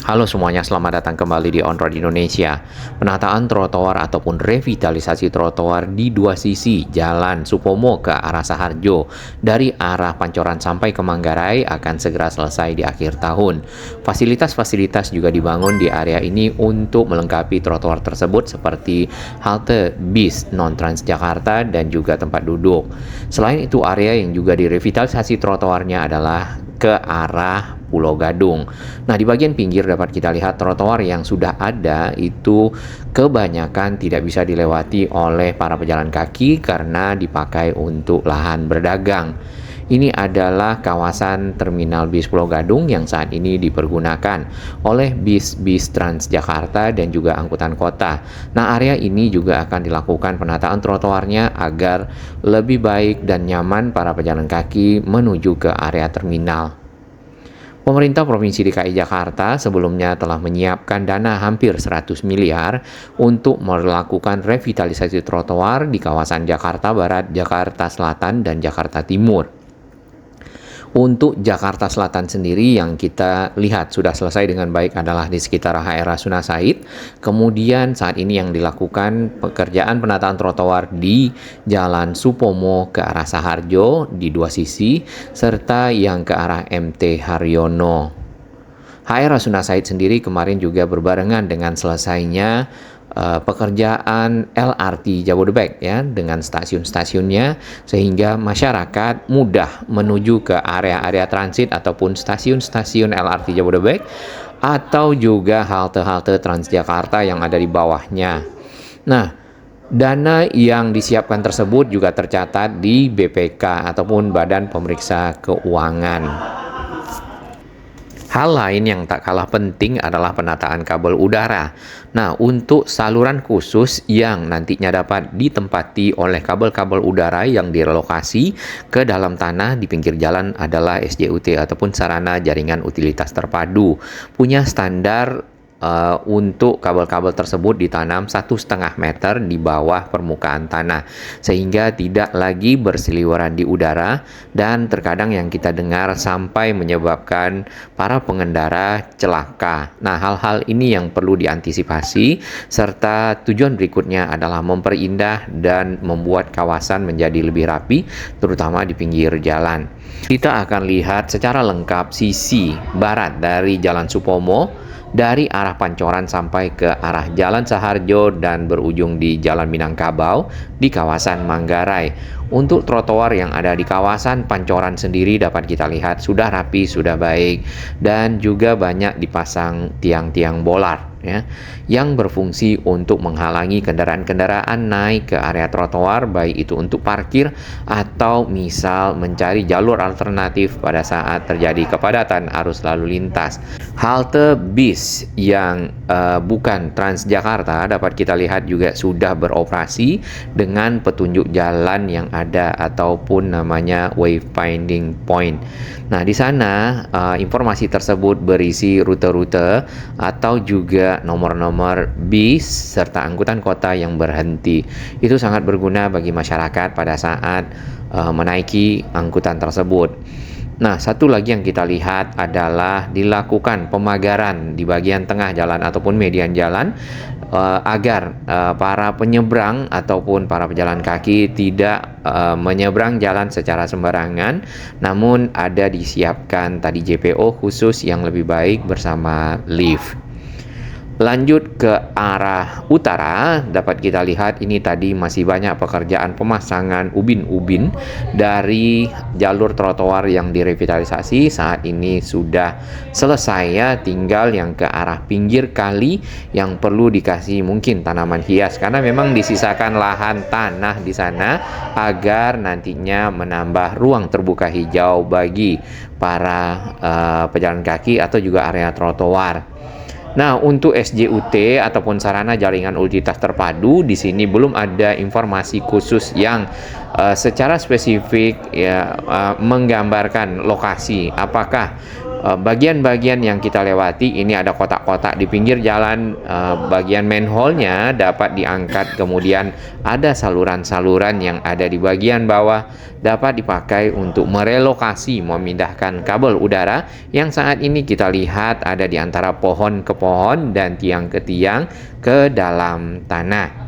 Halo semuanya, selamat datang kembali di On Road Indonesia. Penataan trotoar ataupun revitalisasi trotoar di dua sisi Jalan Supomo ke arah Saharjo dari arah Pancoran sampai ke Manggarai akan segera selesai di akhir tahun. Fasilitas-fasilitas juga dibangun di area ini untuk melengkapi trotoar tersebut seperti halte bis non-Transjakarta dan juga tempat duduk. Selain itu, area yang juga direvitalisasi trotoarnya adalah ke arah Pulau Gadung. Nah, di bagian pinggir dapat kita lihat trotoar yang sudah ada itu kebanyakan tidak bisa dilewati oleh para pejalan kaki karena dipakai untuk lahan berdagang. Ini adalah kawasan terminal bis Pulau Gadung yang saat ini dipergunakan oleh bis-bis Transjakarta dan juga angkutan kota. Nah, area ini juga akan dilakukan penataan trotoarnya agar lebih baik dan nyaman para pejalan kaki menuju ke area terminal. Pemerintah Provinsi DKI Jakarta sebelumnya telah menyiapkan dana hampir 100 miliar untuk melakukan revitalisasi trotoar di kawasan Jakarta Barat, Jakarta Selatan, dan Jakarta Timur. Untuk Jakarta Selatan sendiri yang kita lihat sudah selesai dengan baik adalah di sekitar HR Rasuna Said. Kemudian saat ini yang dilakukan pekerjaan penataan trotoar di Jalan Supomo ke arah Saharjo di dua sisi, serta yang ke arah MT Haryono. HR Rasuna Said sendiri kemarin juga berbarengan dengan selesainya pekerjaan LRT Jabodebek ya dengan stasiun-stasiunnya sehingga masyarakat mudah menuju ke area-area transit ataupun stasiun-stasiun LRT Jabodebek atau juga halte-halte Transjakarta yang ada di bawahnya. Nah, dana yang disiapkan tersebut juga tercatat di BPK ataupun Badan Pemeriksa Keuangan. Hal lain yang tak kalah penting adalah penataan kabel udara. Nah, untuk saluran khusus yang nantinya dapat ditempati oleh kabel-kabel udara yang direlokasi ke dalam tanah di pinggir jalan adalah SJUT ataupun sarana jaringan utilitas terpadu. Punya standar untuk kabel-kabel tersebut ditanam 1,5 meter di bawah permukaan tanah sehingga tidak lagi berseliweran di udara dan terkadang yang kita dengar sampai menyebabkan para pengendara celaka. Nah, hal-hal ini yang perlu diantisipasi serta tujuan berikutnya adalah memperindah dan membuat kawasan menjadi lebih rapi terutama di pinggir jalan. Kita akan lihat secara lengkap sisi barat dari Jalan Supomo dari arah Pancoran sampai ke arah Jalan Saharjo dan berujung di Jalan Minangkabau di kawasan Manggarai. Untuk trotoar yang ada di kawasan Pancoran sendiri dapat kita lihat sudah rapi, sudah baik dan juga banyak dipasang tiang-tiang bolar ya, yang berfungsi untuk menghalangi kendaraan-kendaraan naik ke area trotoar baik itu untuk parkir atau misal mencari jalur alternatif pada saat terjadi kepadatan arus lalu lintas. Halte bis yang bukan Transjakarta dapat kita lihat juga sudah beroperasi dengan petunjuk jalan yang ada ataupun namanya wayfinding point. Nah, di sana informasi tersebut berisi rute-rute atau juga nomor-nomor bis serta angkutan kota yang berhenti. Itu sangat berguna bagi masyarakat pada saat menaiki angkutan tersebut. Nah, satu lagi yang kita lihat adalah dilakukan pemagaran di bagian tengah jalan ataupun median jalan agar para penyeberang ataupun para pejalan kaki tidak menyeberang jalan secara sembarangan, namun ada disiapkan tadi JPO khusus yang lebih baik bersama lift. Lanjut ke arah utara, dapat kita lihat ini tadi masih banyak pekerjaan pemasangan ubin-ubin dari jalur trotoar yang direvitalisasi. Saat ini sudah selesai ya, tinggal yang ke arah pinggir kali yang perlu dikasih mungkin tanaman hias karena memang disisakan lahan tanah di sana agar nantinya menambah ruang terbuka hijau bagi para pejalan kaki atau juga area trotoar. Nah, untuk SJUT ataupun sarana jaringan utilitas terpadu di sini belum ada informasi khusus yang secara spesifik ya menggambarkan lokasi apakah bagian-bagian yang kita lewati ini ada kotak-kotak di pinggir jalan, bagian manhole-nya dapat diangkat, kemudian ada saluran-saluran yang ada di bagian bawah dapat dipakai untuk merelokasi, memindahkan kabel udara yang saat ini kita lihat ada di antara pohon ke pohon dan tiang ke tiang ke dalam tanah.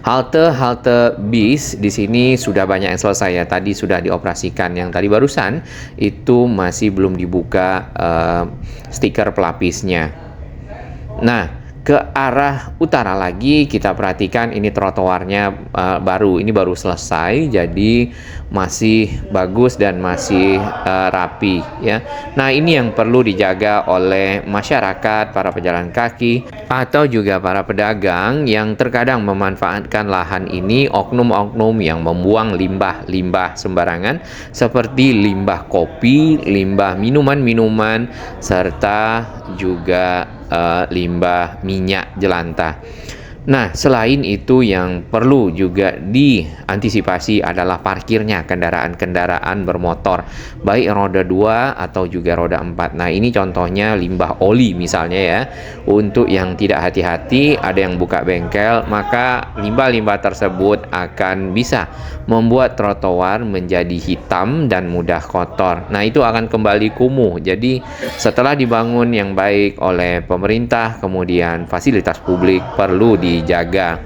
Halte bis di sini sudah banyak yang selesai ya. Tadi sudah dioperasikan. Yang tadi barusan itu masih belum dibuka stiker pelapisnya. Nah, ke arah utara lagi kita perhatikan ini trotoarnya baru. Ini baru selesai, jadi masih bagus dan masih rapi ya. Nah, ini yang perlu dijaga oleh masyarakat, para pejalan kaki atau juga para pedagang yang terkadang memanfaatkan lahan ini, oknum-oknum yang membuang limbah-limbah sembarangan seperti limbah kopi, limbah minuman-minuman serta juga limbah minyak jelantah. Nah, selain itu yang perlu juga diantisipasi adalah parkirnya kendaraan-kendaraan bermotor, baik roda 2 atau juga roda 4. Nah, ini contohnya limbah oli misalnya ya. Untuk yang tidak hati-hati, ada yang buka bengkel, maka limbah-limbah tersebut akan bisa membuat trotoar menjadi hitam dan mudah kotor. Nah, itu akan kembali kumuh. Jadi, setelah dibangun yang baik oleh pemerintah, kemudian fasilitas publik perlu dijaga.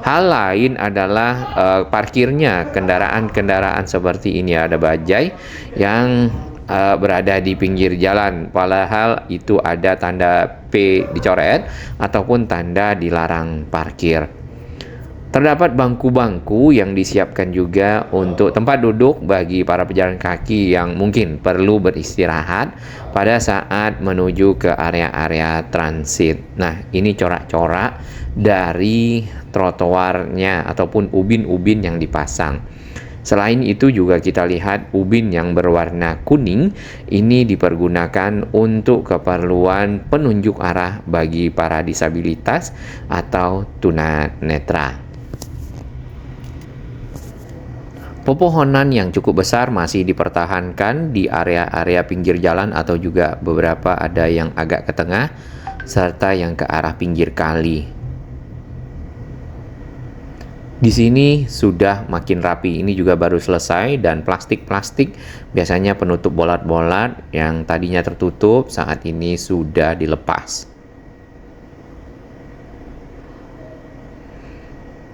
Hal lain adalah parkirnya kendaraan-kendaraan seperti ini. Ada bajai yang berada di pinggir jalan, padahal itu ada tanda P dicoret ataupun tanda dilarang parkir. Terdapat bangku-bangku yang disiapkan juga untuk tempat duduk bagi para pejalan kaki yang mungkin perlu beristirahat pada saat menuju ke area-area transit. Nah, ini corak-corak dari trotoarnya ataupun ubin-ubin yang dipasang. Selain itu juga kita lihat ubin yang berwarna kuning ini dipergunakan untuk keperluan penunjuk arah bagi para disabilitas atau tunanetra. Pepohonan yang cukup besar masih dipertahankan di area-area pinggir jalan atau juga beberapa ada yang agak ke tengah serta yang ke arah pinggir kali. Di sini sudah makin rapi. Ini juga baru selesai dan plastik-plastik biasanya penutup bolat-bolat yang tadinya tertutup saat ini sudah dilepas.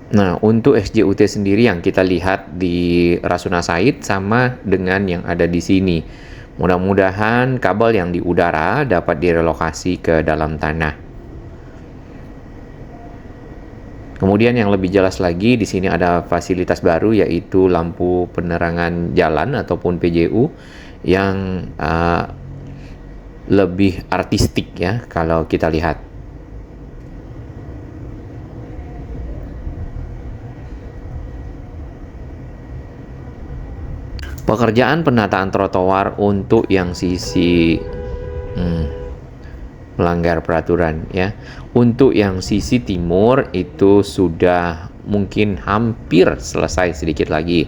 Nah, untuk SJUT sendiri yang kita lihat di Rasuna Said sama dengan yang ada di sini. Mudah-mudahan kabel yang di udara dapat direlokasi ke dalam tanah. Kemudian yang lebih jelas lagi di sini ada fasilitas baru yaitu lampu penerangan jalan ataupun PJU yang lebih artistik ya kalau kita lihat. Pekerjaan penataan trotoar untuk yang sisi melanggar peraturan ya. Untuk yang sisi timur itu sudah mungkin hampir selesai sedikit lagi.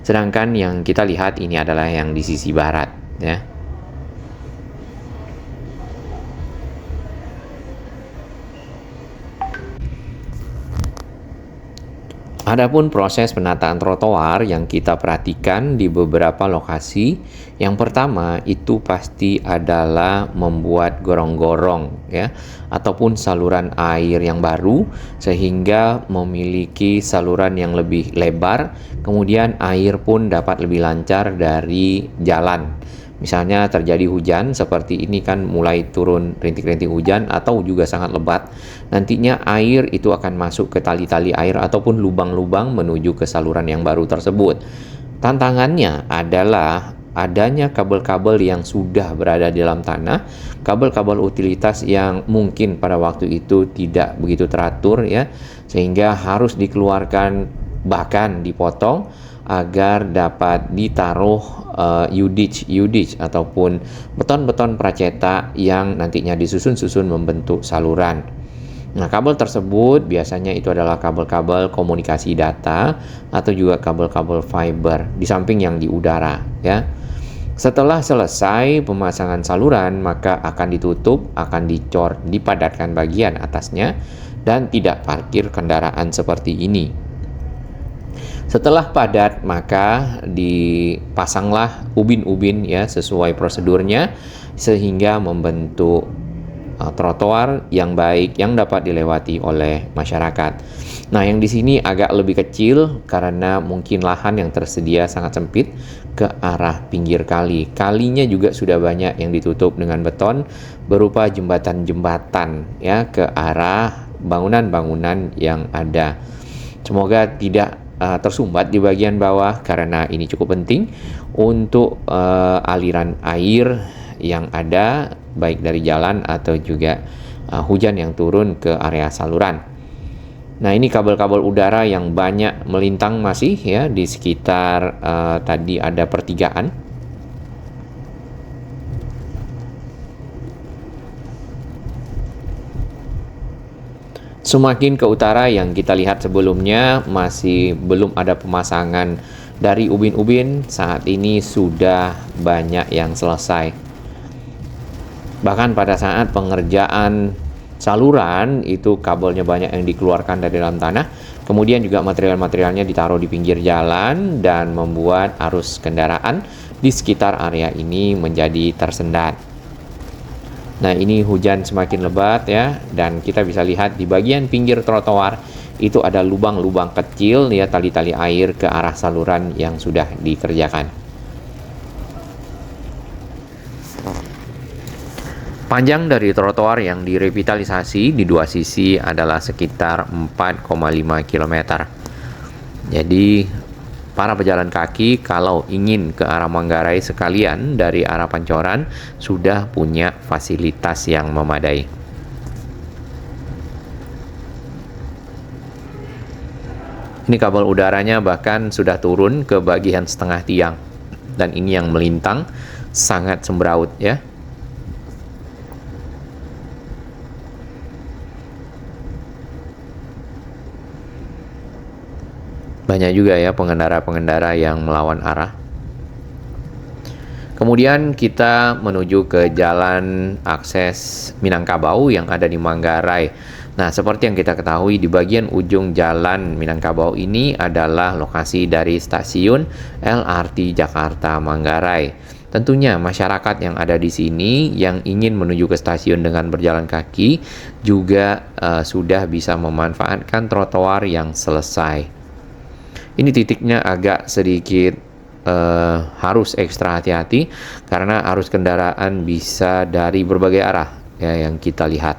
Sedangkan yang kita lihat ini adalah yang di sisi barat ya. Adapun proses penataan trotoar yang kita perhatikan di beberapa lokasi, yang pertama itu pasti adalah membuat gorong-gorong ya, ataupun saluran air yang baru sehingga memiliki saluran yang lebih lebar, kemudian air pun dapat lebih lancar dari jalan. Misalnya terjadi hujan seperti ini kan mulai turun rintik-rintik hujan atau juga sangat lebat, nantinya air itu akan masuk ke tali-tali air ataupun lubang-lubang menuju ke saluran yang baru tersebut. Tantangannya adalah adanya kabel-kabel yang sudah berada di dalam tanah, kabel-kabel utilitas yang mungkin pada waktu itu tidak begitu teratur ya, sehingga harus dikeluarkan bahkan dipotong agar dapat ditaruh udich ataupun beton-beton pracetak yang nantinya disusun-susun membentuk saluran. Nah, kabel tersebut biasanya itu adalah kabel-kabel komunikasi data atau juga kabel-kabel fiber di samping yang di udara ya. Setelah selesai pemasangan saluran, maka akan ditutup, akan dicor, dipadatkan bagian atasnya, dan tidak parkir kendaraan seperti ini. Setelah padat, maka dipasanglah ubin-ubin ya sesuai prosedurnya sehingga membentuk trotoar yang baik yang dapat dilewati oleh masyarakat. Nah, yang di sini agak lebih kecil karena mungkin lahan yang tersedia sangat sempit ke arah pinggir kali. Kalinya juga sudah banyak yang ditutup dengan beton berupa jembatan-jembatan ya ke arah bangunan-bangunan yang ada. Semoga tidak tersumbat di bagian bawah karena ini cukup penting untuk aliran air yang ada baik dari jalan atau juga hujan yang turun ke area saluran. Nah, ini kabel-kabel udara yang banyak melintang masih ya di sekitar tadi ada pertigaan. Semakin ke utara yang kita lihat sebelumnya masih belum ada pemasangan dari ubin-ubin, saat ini sudah banyak yang selesai. Bahkan pada saat pengerjaan saluran itu kabelnya banyak yang dikeluarkan dari dalam tanah. Kemudian juga material-materialnya ditaruh di pinggir jalan dan membuat arus kendaraan di sekitar area ini menjadi tersendat. Nah, ini hujan semakin lebat ya, dan kita bisa lihat di bagian pinggir trotoar itu ada lubang-lubang kecil ya, tali-tali air ke arah saluran yang sudah dikerjakan. Panjang dari trotoar yang direvitalisasi di dua sisi adalah sekitar 4,5 km. Jadi, para pejalan kaki kalau ingin ke arah Manggarai sekalian dari arah Pancoran sudah punya fasilitas yang memadai. Ini kabel udaranya bahkan sudah turun ke bagian setengah tiang. Dan ini yang melintang sangat sembraut ya. Banyak juga ya pengendara-pengendara yang melawan arah. Kemudian kita menuju ke jalan akses Minangkabau yang ada di Manggarai. Nah, seperti yang kita ketahui di bagian ujung jalan Minangkabau ini adalah lokasi dari stasiun LRT Jakarta Manggarai. Tentunya masyarakat yang ada di sini yang ingin menuju ke stasiun dengan berjalan kaki juga sudah bisa memanfaatkan trotoar yang selesai. Ini titiknya agak sedikit harus ekstra hati-hati karena arus kendaraan bisa dari berbagai arah ya, yang kita lihat.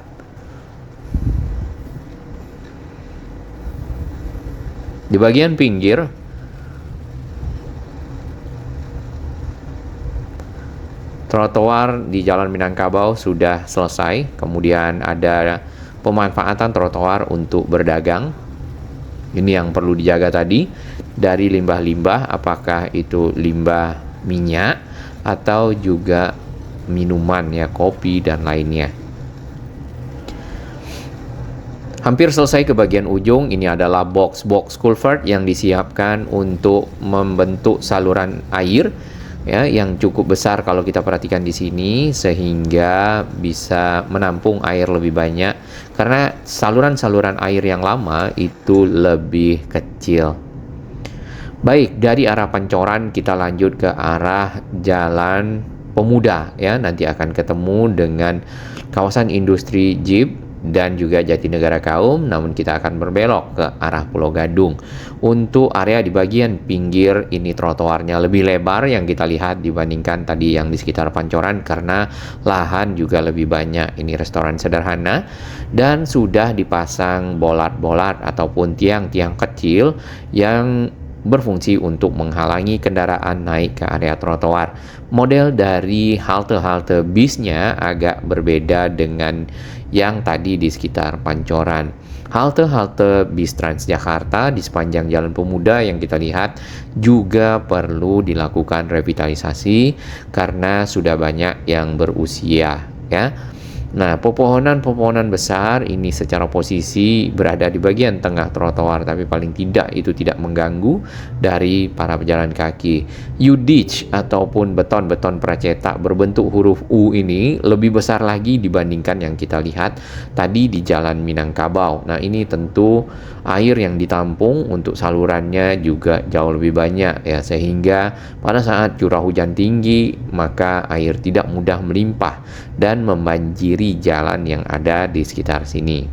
Di bagian pinggir trotoar di Jalan Minangkabau sudah selesai. Kemudian ada pemanfaatan trotoar untuk berdagang. Ini yang perlu dijaga tadi dari limbah-limbah, apakah itu limbah minyak atau juga minuman ya, kopi dan lainnya. Hampir selesai ke bagian ujung, ini adalah box-box culvert yang disiapkan untuk membentuk saluran air ya, yang cukup besar kalau kita perhatikan di sini sehingga bisa menampung air lebih banyak karena saluran-saluran air yang lama itu lebih kecil. Baik, dari arah Pancoran kita lanjut ke arah Jalan Pemuda ya, nanti akan ketemu dengan kawasan industri Jeep dan juga Jatinegara Kaum, namun kita akan berbelok ke arah Pulau Gadung. Untuk area di bagian pinggir ini trotoarnya lebih lebar yang kita lihat dibandingkan tadi yang di sekitar Pancoran karena lahan juga lebih banyak. Ini restoran sederhana dan sudah dipasang bolat-bolat ataupun tiang-tiang kecil yang berfungsi untuk menghalangi kendaraan naik ke area trotoar. Model dari halte-halte bisnya agak berbeda dengan yang tadi di sekitar Pancoran. Halte-halte bis Transjakarta di sepanjang Jalan Pemuda yang kita lihat juga perlu dilakukan revitalisasi karena sudah banyak yang berusia ya. Nah, pepohonan-pepohonan besar ini secara posisi berada di bagian tengah trotoar, tapi paling tidak itu tidak mengganggu dari para pejalan kaki. U-ditch ataupun beton-beton pracetak berbentuk huruf U ini lebih besar lagi dibandingkan yang kita lihat tadi di Jalan Minangkabau. Nah, ini tentu air yang ditampung untuk salurannya juga jauh lebih banyak ya, sehingga pada saat curah hujan tinggi maka air tidak mudah melimpah dan membanjiri jalan yang ada di sekitar sini.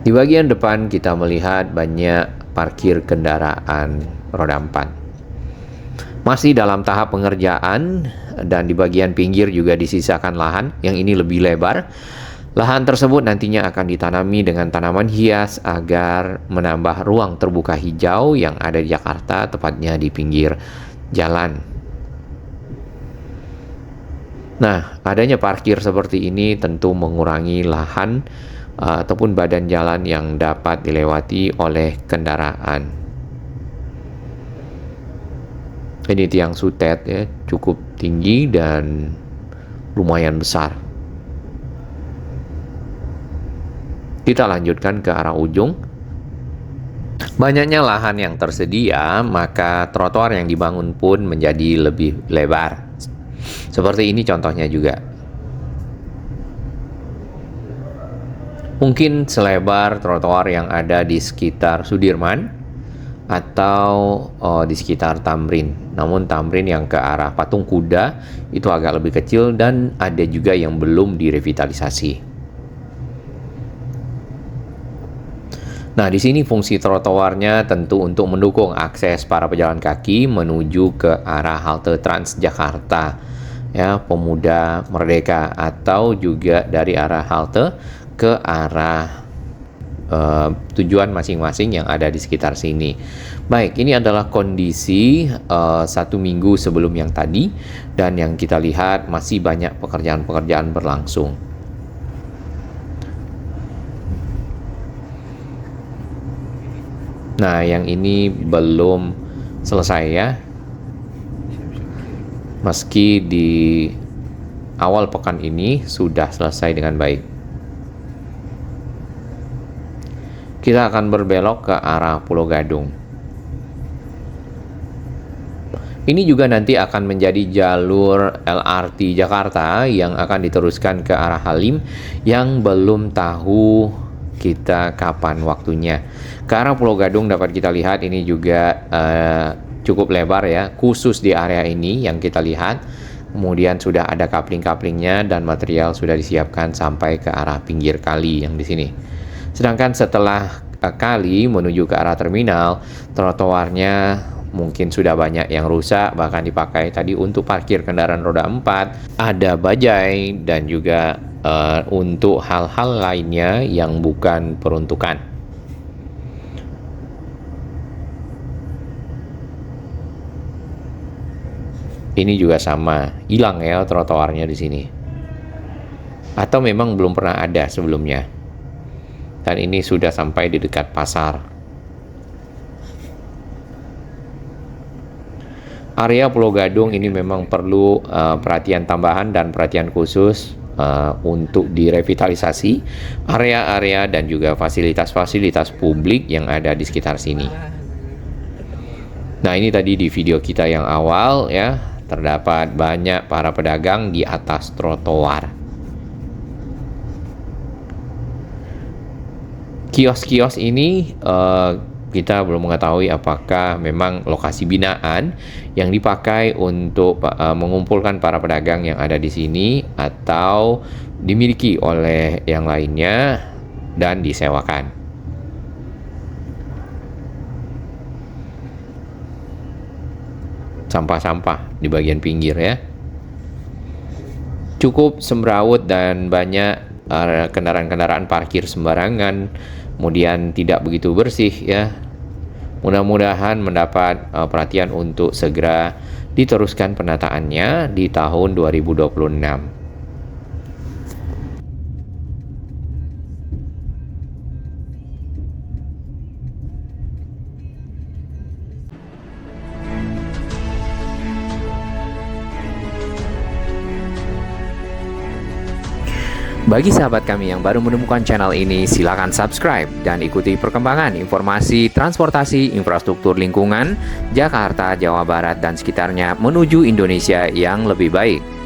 Di bagian depan kita melihat banyak parkir kendaraan roda 4. Masih dalam tahap pengerjaan dan di bagian pinggir juga disisakan lahan yang ini lebih lebar. Lahan tersebut nantinya akan ditanami dengan tanaman hias agar menambah ruang terbuka hijau yang ada di Jakarta, tepatnya di pinggir jalan. Nah, adanya parkir seperti ini tentu mengurangi lahan ataupun badan jalan yang dapat dilewati oleh kendaraan. Ini tiang sutet ya, cukup tinggi dan lumayan besar. Kita lanjutkan ke arah ujung. Banyaknya lahan yang tersedia, maka trotoar yang dibangun pun menjadi lebih lebar. Seperti ini contohnya juga. Mungkin selebar trotoar yang ada di sekitar Sudirman atau di sekitar Tamrin. Namun Tamrin yang ke arah Patung Kuda itu agak lebih kecil dan ada juga yang belum direvitalisasi. Nah, di sini fungsi trotoarnya tentu untuk mendukung akses para pejalan kaki menuju ke arah halte Transjakarta, ya, Pemuda Merdeka, atau juga dari arah halte ke arah tujuan masing-masing yang ada di sekitar sini. Baik, ini adalah kondisi 1 minggu sebelum yang tadi, dan yang kita lihat masih banyak pekerjaan-pekerjaan berlangsung. Nah, yang ini belum selesai ya. Meski di awal pekan ini sudah selesai dengan baik. Kita akan berbelok ke arah Pulau Gadung. Ini juga nanti akan menjadi jalur LRT Jakarta yang akan diteruskan ke arah Halim yang belum tahu kita kapan waktunya. Ke arah Pulau Gadung dapat kita lihat ini juga cukup lebar ya, khusus di area ini yang kita lihat. Kemudian sudah ada kapling-kaplingnya dan material sudah disiapkan sampai ke arah pinggir kali yang di sini. Sedangkan setelah kali menuju ke arah terminal, trotoarnya mungkin sudah banyak yang rusak, bahkan dipakai tadi untuk parkir kendaraan roda 4, ada bajai dan juga untuk hal-hal lainnya yang bukan peruntukan. Ini juga sama, hilang ya trotoarnya di sini. Atau memang belum pernah ada sebelumnya. Dan ini sudah sampai di dekat pasar. Area Pulau Gadung ini memang perlu perhatian tambahan dan perhatian khusus untuk direvitalisasi area-area dan juga fasilitas-fasilitas publik yang ada di sekitar sini. Nah, ini tadi di video kita yang awal ya, terdapat banyak para pedagang di atas trotoar. Kios-kios ini kita belum mengetahui apakah memang lokasi binaan yang dipakai untuk mengumpulkan para pedagang yang ada di sini atau dimiliki oleh yang lainnya dan disewakan. Sampah-sampah di bagian pinggir ya. Cukup semrawut dan banyak kendaraan-kendaraan parkir sembarangan, kemudian tidak begitu bersih ya. Mudah-mudahan mendapat perhatian untuk segera diteruskan penataannya di tahun 2026. Bagi sahabat kami yang baru menemukan channel ini, silakan subscribe dan ikuti perkembangan informasi transportasi infrastruktur lingkungan Jakarta, Jawa Barat, dan sekitarnya menuju Indonesia yang lebih baik.